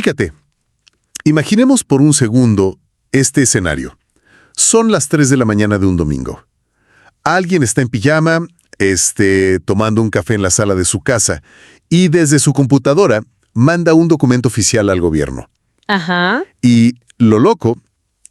Fíjate, imaginemos por un segundo este escenario. Son las 3 de la mañana de un domingo. Alguien está en pijama, tomando un café en la sala de su casa y desde su computadora manda un documento oficial al gobierno. Ajá. Y lo loco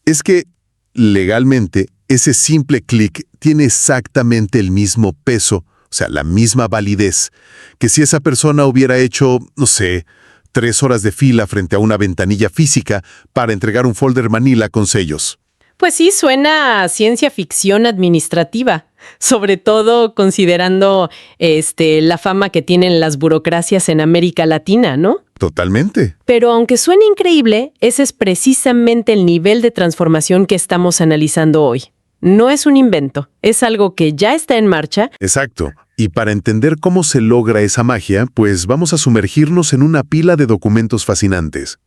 es que, legalmente, ese simple clic tiene exactamente el mismo peso, o sea, la misma validez, que si esa persona hubiera hecho, no sé, 3 horas de fila frente a una ventanilla física para entregar un folder Manila con sellos. Pues sí, suena a ciencia ficción administrativa, sobre todo considerando la fama que tienen las burocracias en América Latina, ¿no? Totalmente. Pero aunque suene increíble, ese es precisamente el nivel de transformación que estamos analizando hoy. No es un invento, es algo que ya está en marcha. Exacto. Y para entender cómo se logra esa magia, pues vamos a sumergirnos en una pila de documentos fascinantes.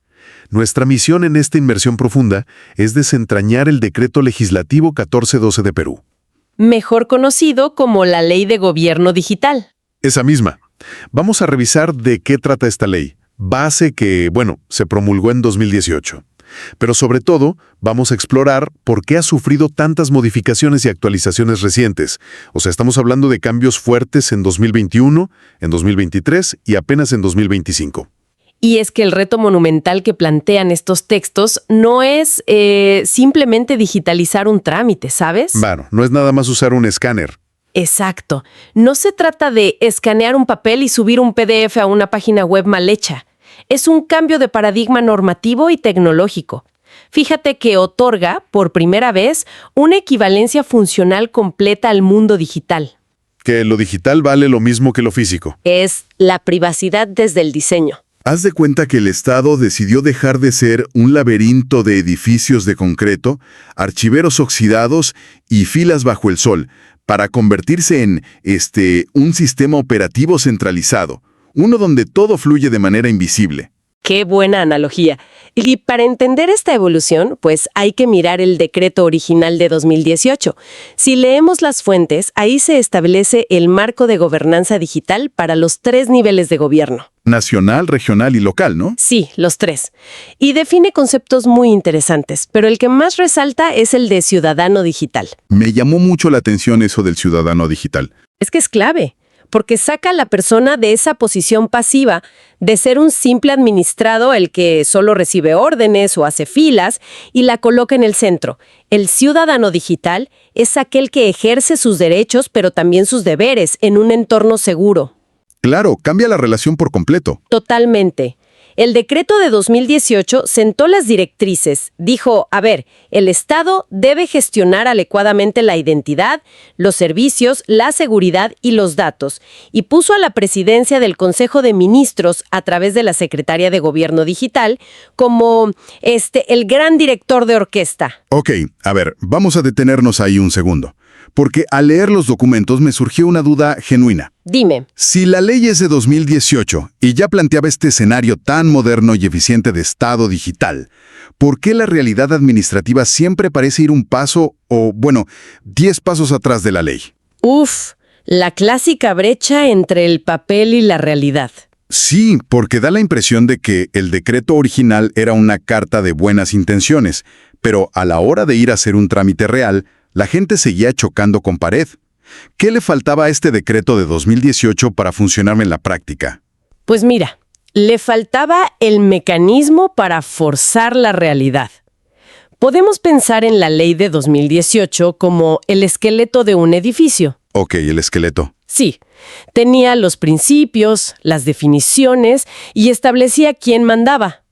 Nuestra misión en esta inmersión profunda es desentrañar el Decreto Legislativo 1412 de Perú. Mejor conocido como la Ley de Gobierno Digital. Esa misma. Vamos a revisar de qué trata esta ley, base que, se promulgó en 2018. Pero sobre todo, vamos a explorar por qué ha sufrido tantas modificaciones y actualizaciones recientes. O sea, estamos hablando de cambios fuertes en 2021, en 2023 y apenas en 2025. Y es que el reto monumental que plantean estos textos no es simplemente digitalizar un trámite, ¿sabes? Bueno, no es nada más usar un escáner. Exacto. No se trata de escanear un papel y subir un PDF a una página web mal hecha. Es un cambio de paradigma normativo y tecnológico. Fíjate que otorga, por primera vez, una equivalencia funcional completa al mundo digital. Que lo digital vale lo mismo que lo físico. Es la privacidad desde el diseño. Haz de cuenta que el Estado decidió dejar de ser un laberinto de edificios de concreto, archiveros oxidados y filas bajo el sol, para convertirse en un sistema operativo centralizado, uno donde todo fluye de manera invisible. ¡Qué buena analogía! Y para entender esta evolución, pues hay que mirar el decreto original de 2018. Si leemos las fuentes, ahí se establece el marco de gobernanza digital para los 3 niveles de gobierno. Nacional, regional y local, ¿no? Sí, los 3. Y define conceptos muy interesantes, pero el que más resalta es el de ciudadano digital. Me llamó mucho la atención eso del ciudadano digital. Es que es clave, porque saca a la persona de esa posición pasiva, de ser un simple administrado el que solo recibe órdenes o hace filas, y la coloca en el centro. El ciudadano digital es aquel que ejerce sus derechos, pero también sus deberes, en un entorno seguro. Claro, cambia la relación por completo. Totalmente. El decreto de 2018 sentó las directrices. Dijo, el Estado debe gestionar adecuadamente la identidad, los servicios, la seguridad y los datos. Y puso a la presidencia del Consejo de Ministros, a través de la Secretaría de Gobierno Digital, como el gran director de orquesta. Ok, vamos a detenernos ahí un segundo. Porque al leer los documentos me surgió una duda genuina. Dime. Si la ley es de 2018 y ya planteaba este escenario tan moderno y eficiente de Estado digital, ¿por qué la realidad administrativa siempre parece ir un paso, 10 pasos atrás de la ley? La clásica brecha entre el papel y la realidad. Sí, porque da la impresión de que el decreto original era una carta de buenas intenciones, pero a la hora de ir a hacer un trámite real, la gente seguía chocando con pared. ¿Qué le faltaba a este decreto de 2018 para funcionar en la práctica? Pues mira, le faltaba el mecanismo para forzar la realidad. Podemos pensar en la ley de 2018 como el esqueleto de un edificio. Ok, el esqueleto. Sí, tenía los principios, las definiciones y establecía quién mandaba.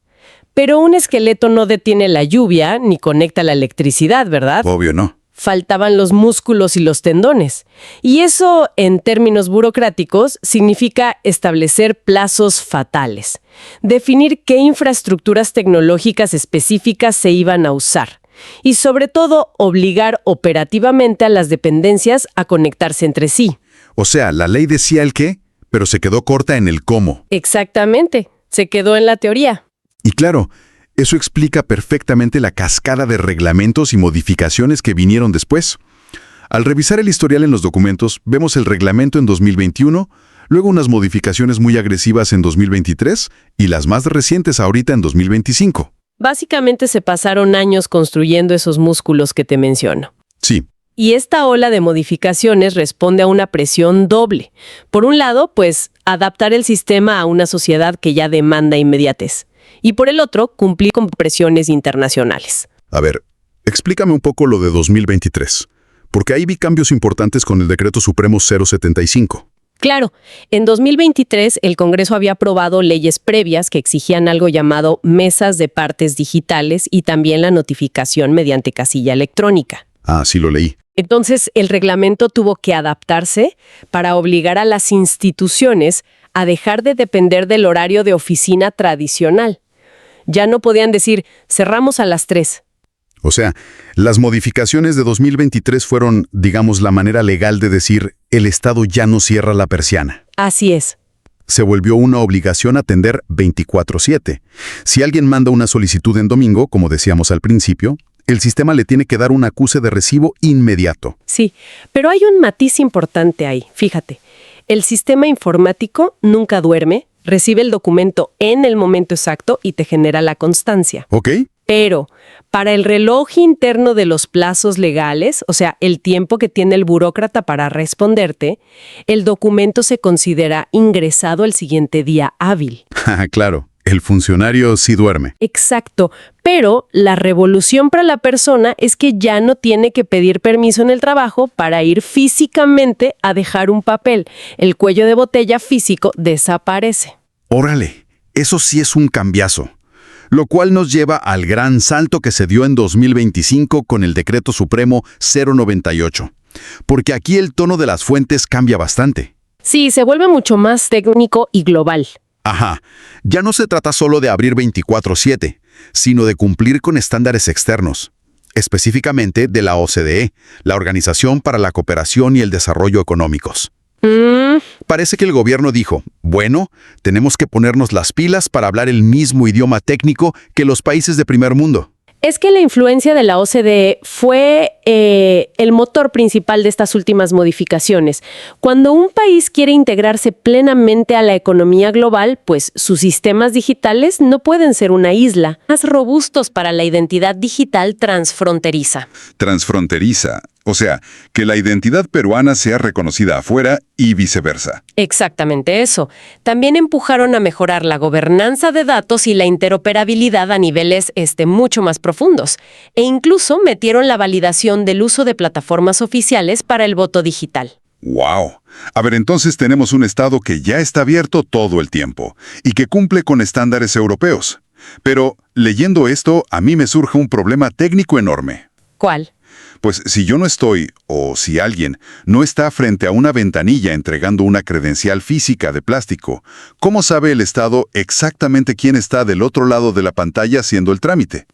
Pero un esqueleto no detiene la lluvia ni conecta la electricidad, ¿verdad? Obvio no. Faltaban los músculos y los tendones. Y eso, en términos burocráticos, significa establecer plazos fatales, definir qué infraestructuras tecnológicas específicas se iban a usar y, sobre todo, obligar operativamente a las dependencias a conectarse entre sí. O sea, la ley decía el qué, pero se quedó corta en el cómo. Exactamente, se quedó en la teoría. Y claro, eso explica perfectamente la cascada de reglamentos y modificaciones que vinieron después. Al revisar el historial en los documentos, vemos el reglamento en 2021, luego unas modificaciones muy agresivas en 2023 y las más recientes ahorita en 2025. Básicamente se pasaron años construyendo esos músculos que te menciono. Sí, Y esta ola de modificaciones responde a una presión doble. Por un lado, pues, adaptar el sistema a una sociedad que ya demanda inmediatez. Y por el otro, cumplir con presiones internacionales. a ver, explícame un poco lo de 2023, porque ahí vi cambios importantes con el Decreto Supremo 075. Claro, en 2023 el Congreso había aprobado leyes previas que exigían algo llamado mesas de partes digitales y también la notificación mediante casilla electrónica. Ah, sí lo leí. Entonces, el reglamento tuvo que adaptarse para obligar a las instituciones a dejar de depender del horario de oficina tradicional. Ya no podían decir, cerramos a las 3. O sea, las modificaciones de 2023 fueron, digamos, la manera legal de decir, el Estado ya no cierra la persiana. Así es. Se volvió una obligación atender 24/7. Si alguien manda una solicitud en domingo, como decíamos al principio, el sistema le tiene que dar un acuse de recibo inmediato. Sí, pero hay un matiz importante ahí. Fíjate, el sistema informático nunca duerme, recibe el documento en el momento exacto y te genera la constancia. ¿Ok? Pero para el reloj interno de los plazos legales, o sea, el tiempo que tiene el burócrata para responderte, el documento se considera ingresado el siguiente día hábil. Claro, el funcionario sí duerme. Exacto, pero la revolución para la persona es que ya no tiene que pedir permiso en el trabajo para ir físicamente a dejar un papel. El cuello de botella físico desaparece. Órale, eso sí es un cambiazo. Lo cual nos lleva al gran salto que se dio en 2025 con el Decreto Supremo 098. Porque aquí el tono de las fuentes cambia bastante. Sí, se vuelve mucho más técnico y global. Ajá, ya no se trata solo de abrir 24/7, sino de cumplir con estándares externos, específicamente de la OCDE, la Organización para la Cooperación y el Desarrollo Económicos. Parece que el gobierno dijo, bueno, tenemos que ponernos las pilas para hablar el mismo idioma técnico que los países de primer mundo. Es que la influencia de la OCDE fue el motor principal de estas últimas modificaciones. Cuando un país quiere integrarse plenamente a la economía global, pues sus sistemas digitales no pueden ser una isla, más robustos para la identidad digital transfronteriza. Transfronteriza, o sea, que la identidad peruana sea reconocida afuera y viceversa. Exactamente eso. También empujaron a mejorar la gobernanza de datos y la interoperabilidad a niveles mucho más profundos. E incluso metieron la validación del uso de plataformas oficiales para el voto digital. ¡Wow! A ver, entonces tenemos un Estado que ya está abierto todo el tiempo y que cumple con estándares europeos. Pero, leyendo esto, a mí me surge un problema técnico enorme. ¿Cuál? Pues si yo no estoy, o si alguien no está frente a una ventanilla entregando una credencial física de plástico, ¿cómo sabe el Estado exactamente quién está del otro lado de la pantalla haciendo el trámite?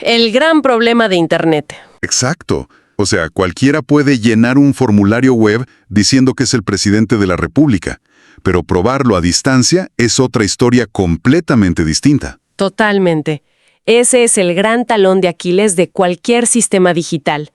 El gran problema de Internet. Exacto. O sea, cualquiera puede llenar un formulario web diciendo que es el presidente de la República, pero probarlo a distancia es otra historia completamente distinta. Totalmente. Ese es el gran talón de Aquiles de cualquier sistema digital.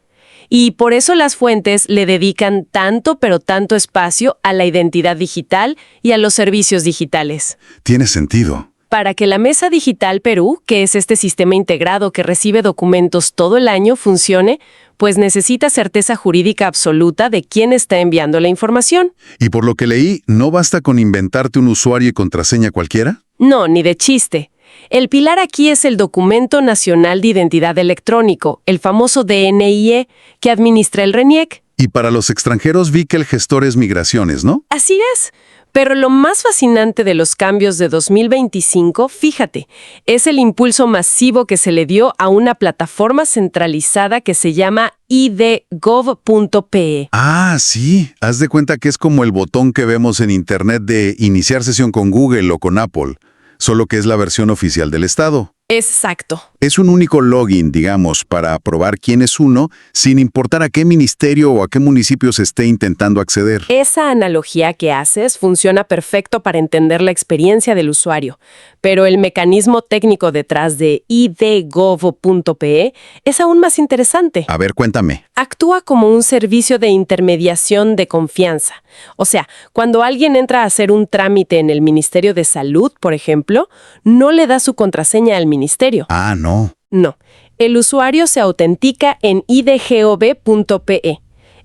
Y por eso las fuentes le dedican tanto, pero tanto espacio a la identidad digital y a los servicios digitales. Tiene sentido. Para que la Mesa Digital Perú, que es este sistema integrado que recibe documentos todo el año, funcione, pues necesita certeza jurídica absoluta de quién está enviando la información. Y por lo que leí, ¿no basta con inventarte un usuario y contraseña cualquiera? No, ni de chiste. El pilar aquí es el Documento Nacional de Identidad Electrónico, el famoso DNIE, que administra el RENIEC. Y para los extranjeros vi que el gestor es migraciones, ¿no? Así es. Pero lo más fascinante de los cambios de 2025, fíjate, es el impulso masivo que se le dio a una plataforma centralizada que se llama idgov.pe. Ah, sí. Haz de cuenta que es como el botón que vemos en Internet de iniciar sesión con Google o con Apple, solo que es la versión oficial del Estado. Exacto. Es un único login, digamos, para probar quién es uno, sin importar a qué ministerio o a qué municipio se esté intentando acceder. Esa analogía que haces funciona perfecto para entender la experiencia del usuario, pero el mecanismo técnico detrás de idgov.pe es aún más interesante. A ver, cuéntame. Actúa como un servicio de intermediación de confianza. O sea, cuando alguien entra a hacer un trámite en el Ministerio de Salud, por ejemplo, no le da su contraseña al ministerio. Ah, no. No, el usuario se autentica en idgov.pe.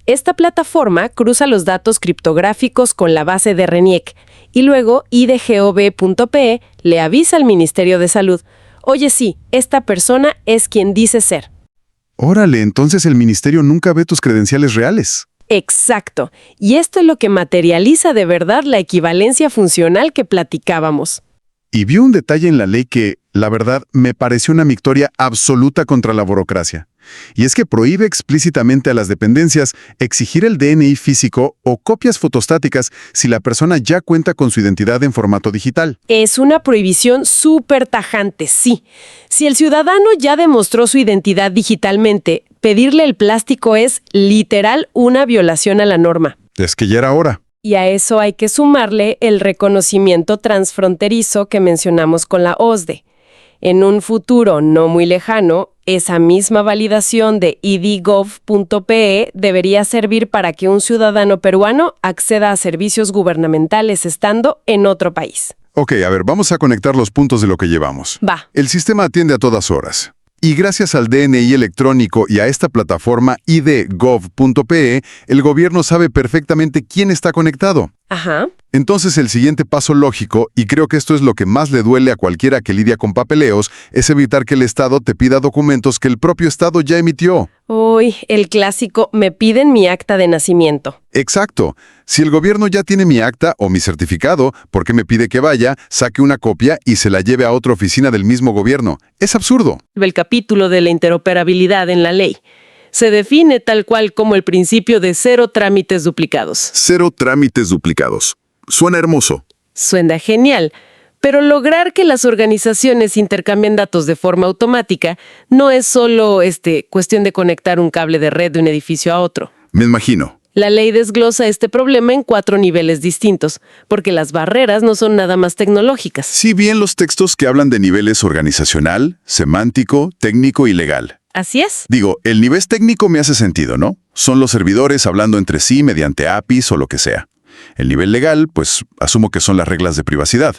Esta plataforma cruza los datos criptográficos con la base de RENIEC y luego idgov.pe le avisa al Ministerio de Salud: oye, sí, esta persona es quien dice ser. Órale, entonces el ministerio nunca ve tus credenciales reales. Exacto. Y esto es lo que materializa de verdad la equivalencia funcional que platicábamos. Y vi un detalle en la ley que, la verdad, me pareció una victoria absoluta contra la burocracia. Y es que prohíbe explícitamente a las dependencias exigir el DNI físico o copias fotostáticas si la persona ya cuenta con su identidad en formato digital. Es una prohibición súper tajante, sí. Si el ciudadano ya demostró su identidad digitalmente, pedirle el plástico es literal una violación a la norma. Es que ya era hora. Y a eso hay que sumarle el reconocimiento transfronterizo que mencionamos con la OSDE. En un futuro no muy lejano, esa misma validación de idgov.pe debería servir para que un ciudadano peruano acceda a servicios gubernamentales estando en otro país. Ok, a ver, vamos a conectar los puntos de lo que llevamos. Va. El sistema atiende a todas horas. Y gracias al DNI electrónico y a esta plataforma idgov.pe, el gobierno sabe perfectamente quién está conectado. Ajá. Entonces el siguiente paso lógico, y creo que esto es lo que más le duele a cualquiera que lidia con papeleos, es evitar que el Estado te pida documentos que el propio Estado ya emitió. Uy, el clásico, me piden mi acta de nacimiento. Exacto. Si el gobierno ya tiene mi acta o mi certificado, ¿por qué me pide que vaya, saque una copia y se la lleve a otra oficina del mismo gobierno? Es absurdo. El capítulo de la interoperabilidad en la ley se define tal cual como el principio de cero trámites duplicados. Cero trámites duplicados. Suena hermoso. Suena genial, pero lograr que las organizaciones intercambien datos de forma automática no es solo cuestión de conectar un cable de red de un edificio a otro. Me imagino. La ley desglosa este problema en 4 niveles distintos, porque las barreras no son nada más tecnológicas. Sí, bien los textos que hablan de niveles organizacional, semántico, técnico y legal. Así es. Digo, el nivel técnico me hace sentido, ¿no? Son los servidores hablando entre sí mediante APIs o lo que sea. El nivel legal, pues, asumo que son las reglas de privacidad.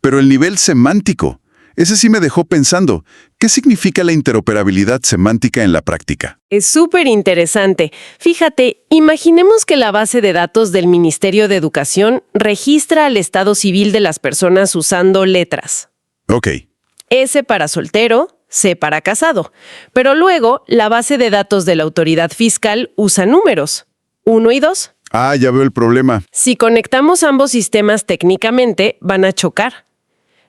Pero el nivel semántico, ese sí me dejó pensando, ¿qué significa la interoperabilidad semántica en la práctica? Es súper interesante. Fíjate, imaginemos que la base de datos del Ministerio de Educación registra el estado civil de las personas usando letras. Ok. S para soltero, C para casado. Pero luego, la base de datos de la autoridad fiscal usa números, 1 y 2. Ah, ya veo el problema. Si conectamos ambos sistemas técnicamente, van a chocar.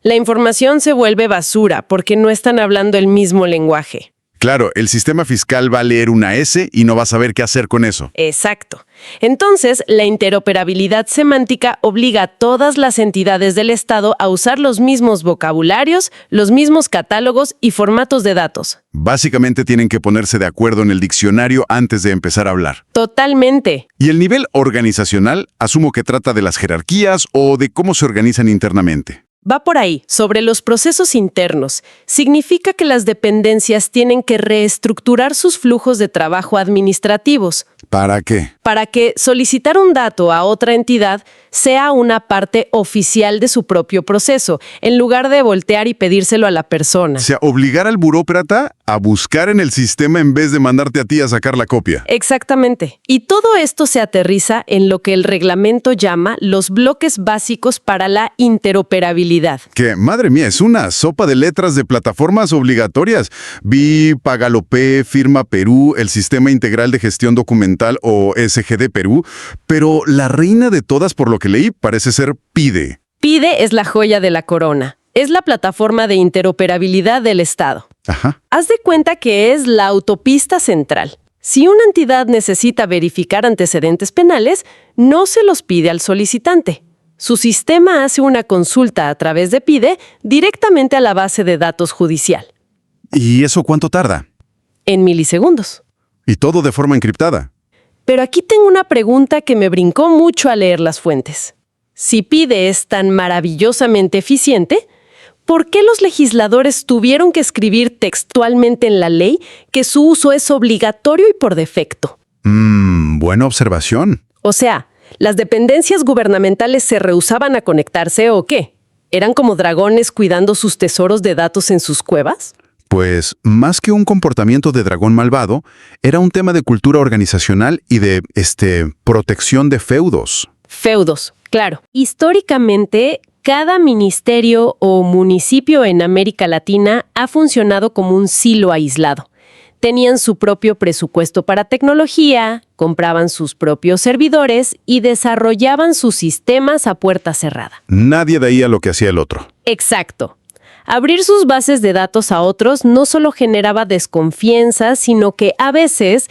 La información se vuelve basura porque no están hablando el mismo lenguaje. Claro, el sistema fiscal va a leer una S y no va a saber qué hacer con eso. Exacto. Entonces, la interoperabilidad semántica obliga a todas las entidades del Estado a usar los mismos vocabularios, los mismos catálogos y formatos de datos. Básicamente tienen que ponerse de acuerdo en el diccionario antes de empezar a hablar. Totalmente. Y el nivel organizacional, asumo que trata de las jerarquías o de cómo se organizan internamente. Va por ahí, sobre los procesos internos. Significa que las dependencias tienen que reestructurar sus flujos de trabajo administrativos. ¿Para qué? Para que solicitar un dato a otra entidad sea una parte oficial de su propio proceso, en lugar de voltear y pedírselo a la persona. O sea, obligar al burócrata a buscar en el sistema en vez de mandarte a ti a sacar la copia. Exactamente. Y todo esto se aterriza en lo que el reglamento llama los bloques básicos para la interoperabilidad. Que, madre mía, es una sopa de letras de plataformas obligatorias. Vi Pagalopé, Firma Perú, el Sistema Integral de Gestión Documental o SGD Perú, pero la reina de todas, por lo que leí, parece ser PIDE. PIDE es la joya de la corona. Es la plataforma de interoperabilidad del Estado. Ajá. Haz de cuenta que es la autopista central. Si una entidad necesita verificar antecedentes penales, no se los pide al solicitante. Su sistema hace una consulta a través de PIDE directamente a la base de datos judicial. ¿Y eso cuánto tarda? En milisegundos. Y todo de forma encriptada. Pero aquí tengo una pregunta que me brincó mucho al leer las fuentes. Si PIDE es tan maravillosamente eficiente, ¿por qué los legisladores tuvieron que escribir textualmente en la ley que su uso es obligatorio y por defecto? Buena observación. O sea, ¿las dependencias gubernamentales se rehúsaban a conectarse o qué? ¿Eran como dragones cuidando sus tesoros de datos en sus cuevas? Pues, más que un comportamiento de dragón malvado, era un tema de cultura organizacional y de, protección de feudos. Feudos, claro. Históricamente, cada ministerio o municipio en América Latina ha funcionado como un silo aislado. Tenían su propio presupuesto para tecnología, compraban sus propios servidores y desarrollaban sus sistemas a puerta cerrada. Nadie veía lo que hacía el otro. Exacto. Abrir sus bases de datos a otros no solo generaba desconfianza, sino que a veces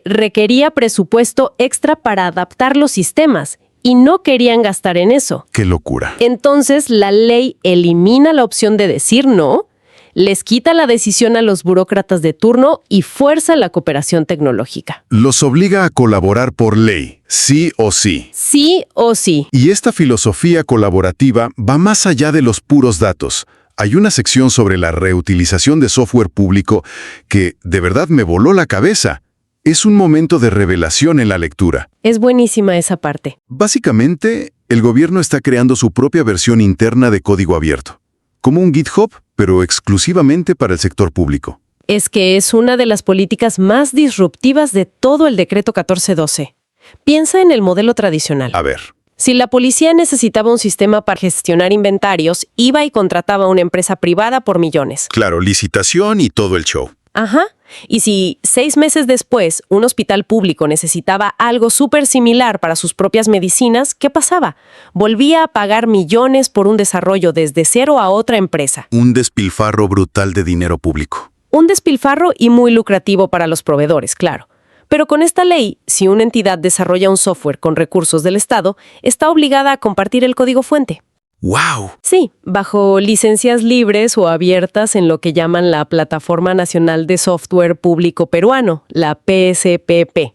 requería presupuesto extra para adaptar los sistemas, y no querían gastar en eso. ¡Qué locura! Entonces, la ley elimina la opción de decir no, les quita la decisión a los burócratas de turno y fuerza la cooperación tecnológica. Los obliga a colaborar por ley, sí o sí. Sí o sí. Y esta filosofía colaborativa va más allá de los puros datos. Hay una sección sobre la reutilización de software público que de verdad me voló la cabeza. Es un momento de revelación en la lectura. Es buenísima esa parte. Básicamente, el gobierno está creando su propia versión interna de código abierto. Como un GitHub, pero exclusivamente para el sector público. Es que es una de las políticas más disruptivas de todo el decreto 1412. Piensa en el modelo tradicional. A ver. Si la policía necesitaba un sistema para gestionar inventarios, iba y contrataba a una empresa privada por millones. Claro, licitación y todo el show. Ajá. Y si 6 meses después un hospital público necesitaba algo súper similar para sus propias medicinas, ¿qué pasaba? Volvía a pagar millones por un desarrollo desde cero a otra empresa. Un despilfarro brutal de dinero público. Un despilfarro y muy lucrativo para los proveedores, claro. Pero con esta ley, si una entidad desarrolla un software con recursos del Estado, está obligada a compartir el código fuente. ¡Wow! Sí, bajo licencias libres o abiertas en lo que llaman la Plataforma Nacional de Software Público Peruano, la PSPP.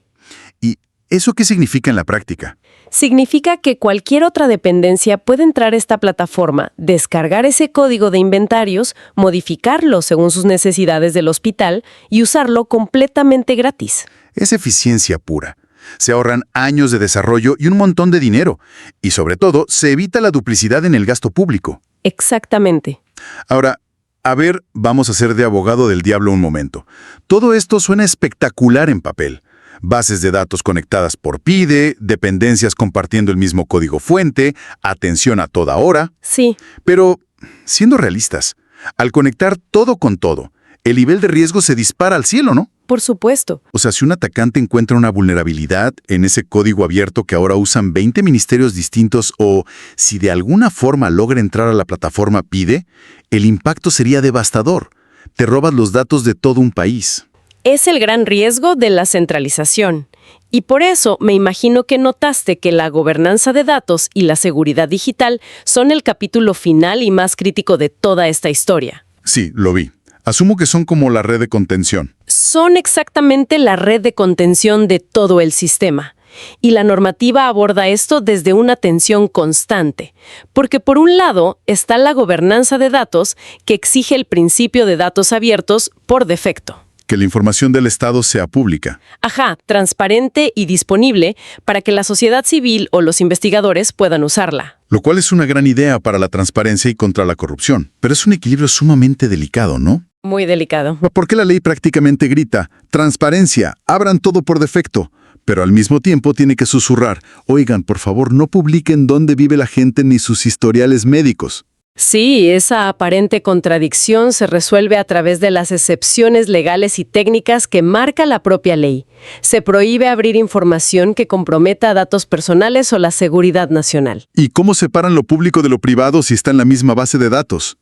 ¿Y eso qué significa en la práctica? Significa que cualquier otra dependencia puede entrar a esta plataforma, descargar ese código de inventarios, modificarlo según sus necesidades del hospital y usarlo completamente gratis. Es eficiencia pura. Se ahorran años de desarrollo y un montón de dinero. Y sobre todo, se evita la duplicidad en el gasto público. Exactamente. Ahora, a ver, vamos a ser de abogado del diablo un momento. Todo esto suena espectacular en papel. Bases de datos conectadas por PIDE, dependencias compartiendo el mismo código fuente, atención a toda hora. Sí. Pero, siendo realistas, al conectar todo con todo, el nivel de riesgo se dispara al cielo, ¿no? Por supuesto. O sea, si un atacante encuentra una vulnerabilidad en ese código abierto que ahora usan 20 ministerios distintos o si de alguna forma logra entrar a la plataforma PIDE, el impacto sería devastador. Te robas los datos de todo un país. Es el gran riesgo de la centralización. Y por eso me imagino que notaste que la gobernanza de datos y la seguridad digital son el capítulo final y más crítico de toda esta historia. Sí, lo vi. Asumo que son como la red de contención. Son exactamente la red de contención de todo el sistema. Y la normativa aborda esto desde una tensión constante. Porque por un lado está la gobernanza de datos que exige el principio de datos abiertos por defecto. Que la información del Estado sea pública. Ajá, transparente y disponible para que la sociedad civil o los investigadores puedan usarla. Lo cual es una gran idea para la transparencia y contra la corrupción. Pero es un equilibrio sumamente delicado, ¿no? Muy delicado. Porque la ley prácticamente grita, transparencia, abran todo por defecto. Pero al mismo tiempo tiene que susurrar, oigan, por favor, no publiquen dónde vive la gente ni sus historiales médicos. Sí, esa aparente contradicción se resuelve a través de las excepciones legales y técnicas que marca la propia ley. Se prohíbe abrir información que comprometa datos personales o la seguridad nacional. ¿Y cómo separan lo público de lo privado si está en la misma base de datos?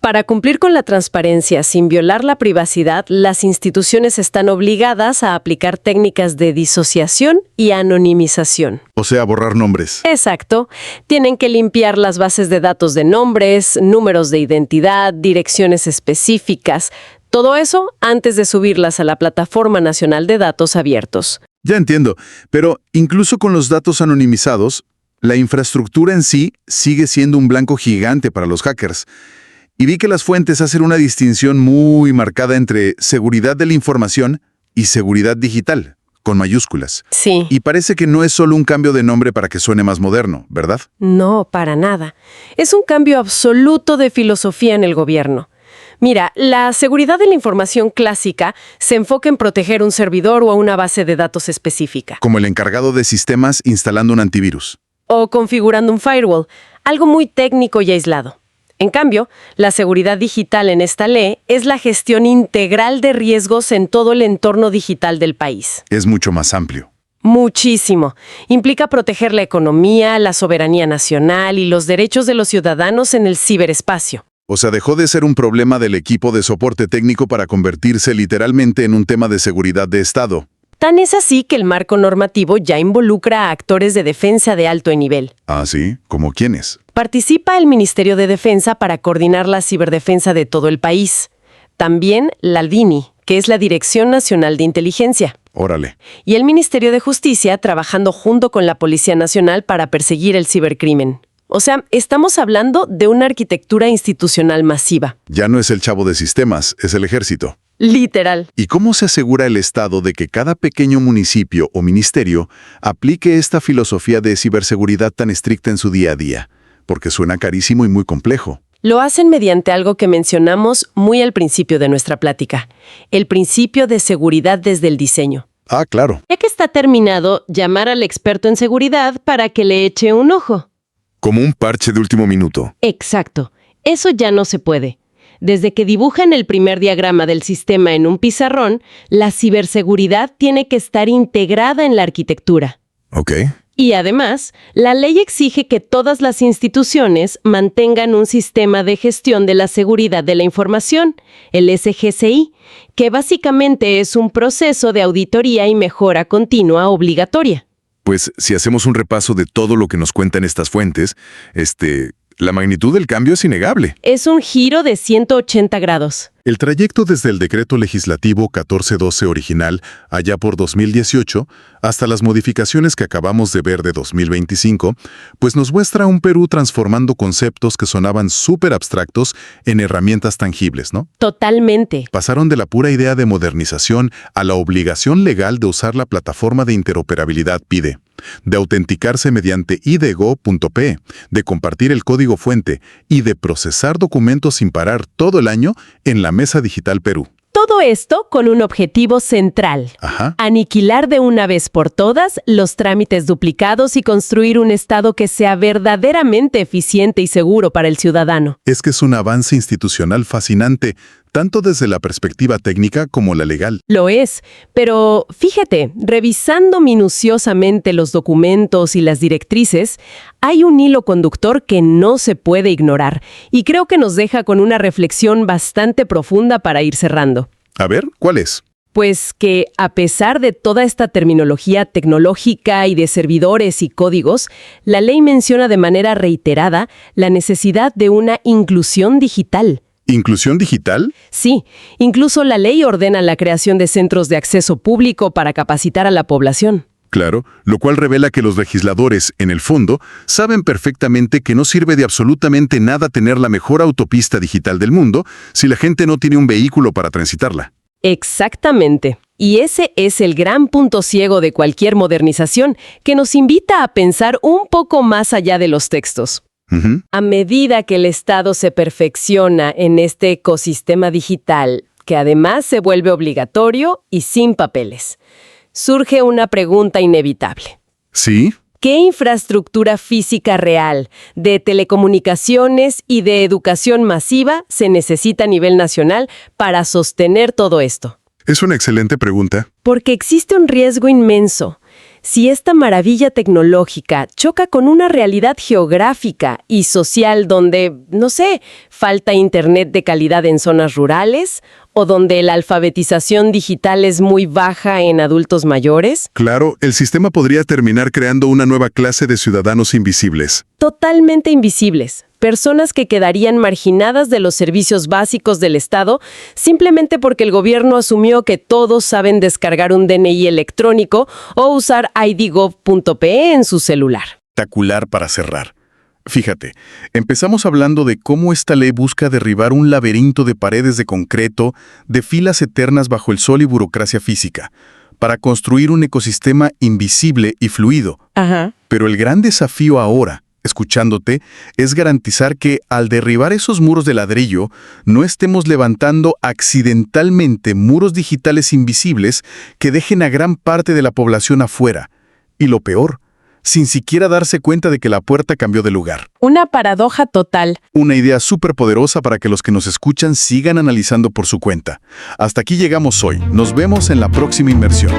Para cumplir con la transparencia sin violar la privacidad, las instituciones están obligadas a aplicar técnicas de disociación y anonimización. O sea, borrar nombres. Exacto. Tienen que limpiar las bases de datos de nombres, números de identidad, direcciones específicas. Todo eso antes de subirlas a la Plataforma Nacional de Datos Abiertos. Ya entiendo, pero incluso con los datos anonimizados, la infraestructura en sí sigue siendo un blanco gigante para los hackers. Y vi que las fuentes hacen una distinción muy marcada entre seguridad de la información y seguridad digital, con mayúsculas. Sí. Y parece que no es solo un cambio de nombre para que suene más moderno, ¿verdad? No, para nada. Es un cambio absoluto de filosofía en el gobierno. Mira, la seguridad de la información clásica se enfoca en proteger un servidor o una base de datos específica. Como el encargado de sistemas instalando un antivirus. O configurando un firewall, algo muy técnico y aislado. En cambio, la seguridad digital en esta ley es la gestión integral de riesgos en todo el entorno digital del país. Es mucho más amplio. Muchísimo. Implica proteger la economía, la soberanía nacional y los derechos de los ciudadanos en el ciberespacio. O sea, dejó de ser un problema del equipo de soporte técnico para convertirse literalmente en un tema de seguridad de Estado. Tan es así que el marco normativo ya involucra a actores de defensa de alto nivel. Ah, sí, ¿como quiénes? Participa el Ministerio de Defensa para coordinar la ciberdefensa de todo el país. También la DINI, que es la Dirección Nacional de Inteligencia. Órale. Y el Ministerio de Justicia trabajando junto con la Policía Nacional para perseguir el cibercrimen. O sea, estamos hablando de una arquitectura institucional masiva. Ya no es el chavo de sistemas, es el ejército. Literal. ¿Y cómo se asegura el Estado de que cada pequeño municipio o ministerio aplique esta filosofía de ciberseguridad tan estricta en su día a día? Porque suena carísimo y muy complejo. Lo hacen mediante algo que mencionamos muy al principio de nuestra plática, el principio de seguridad desde el diseño. Ah, claro. Ya que está terminado, llamar al experto en seguridad para que le eche un ojo. Como un parche de último minuto. Exacto. Eso ya no se puede. Desde que dibujan el primer diagrama del sistema en un pizarrón, la ciberseguridad tiene que estar integrada en la arquitectura. Ok. Y además, la ley exige que todas las instituciones mantengan un sistema de gestión de la seguridad de la información, el SGCI, que básicamente es un proceso de auditoría y mejora continua obligatoria. Pues si hacemos un repaso de todo lo que nos cuentan estas fuentes, la magnitud del cambio es innegable. Es un giro de 180 grados. El trayecto desde el decreto legislativo 1412 original, allá por 2018, hasta las modificaciones que acabamos de ver de 2025, pues nos muestra un Perú transformando conceptos que sonaban súper abstractos en herramientas tangibles, ¿no? Totalmente. Pasaron de la pura idea de modernización a la obligación legal de usar la plataforma de interoperabilidad PIDE, de autenticarse mediante idgo.p, de compartir el código fuente y de procesar documentos sin parar todo el año en la Mesa Digital Perú. Todo esto con un objetivo central. Ajá. Aniquilar de una vez por todas los trámites duplicados y construir un Estado que sea verdaderamente eficiente y seguro para el ciudadano. Es que es un avance institucional fascinante, tanto desde la perspectiva técnica como la legal. Lo es, pero fíjate, revisando minuciosamente los documentos y las directrices, hay un hilo conductor que no se puede ignorar y creo que nos deja con una reflexión bastante profunda para ir cerrando. A ver, ¿cuál es? Pues que, a pesar de toda esta terminología tecnológica y de servidores y códigos, la ley menciona de manera reiterada la necesidad de una inclusión digital. ¿Inclusión digital? Sí, incluso la ley ordena la creación de centros de acceso público para capacitar a la población. Claro, lo cual revela que los legisladores, en el fondo, saben perfectamente que no sirve de absolutamente nada tener la mejor autopista digital del mundo si la gente no tiene un vehículo para transitarla. Exactamente. Y ese es el gran punto ciego de cualquier modernización, que nos invita a pensar un poco más allá de los textos. A medida que el Estado se perfecciona en este ecosistema digital, que además se vuelve obligatorio y sin papeles, surge una pregunta inevitable. ¿Sí? ¿Qué infraestructura física real, de telecomunicaciones y de educación masiva se necesita a nivel nacional para sostener todo esto? Es una excelente pregunta. Porque existe un riesgo inmenso. Si esta maravilla tecnológica choca con una realidad geográfica y social donde, no sé, falta internet de calidad en zonas rurales o donde la alfabetización digital es muy baja en adultos mayores. Claro, el sistema podría terminar creando una nueva clase de ciudadanos invisibles. Totalmente invisibles, personas que quedarían marginadas de los servicios básicos del Estado simplemente porque el gobierno asumió que todos saben descargar un DNI electrónico o usar ID.gov.pe en su celular. Espectacular para cerrar. Fíjate, empezamos hablando de cómo esta ley busca derribar un laberinto de paredes de concreto, de filas eternas bajo el sol y burocracia física, para construir un ecosistema invisible y fluido. Ajá. Pero el gran desafío ahora, escuchándote, es garantizar que al derribar esos muros de ladrillo, no estemos levantando accidentalmente muros digitales invisibles que dejen a gran parte de la población afuera. Y lo peor, sin siquiera darse cuenta de que la puerta cambió de lugar. Una paradoja total. Una idea súper poderosa para que los que nos escuchan sigan analizando por su cuenta. Hasta aquí llegamos hoy. Nos vemos en la próxima inmersión.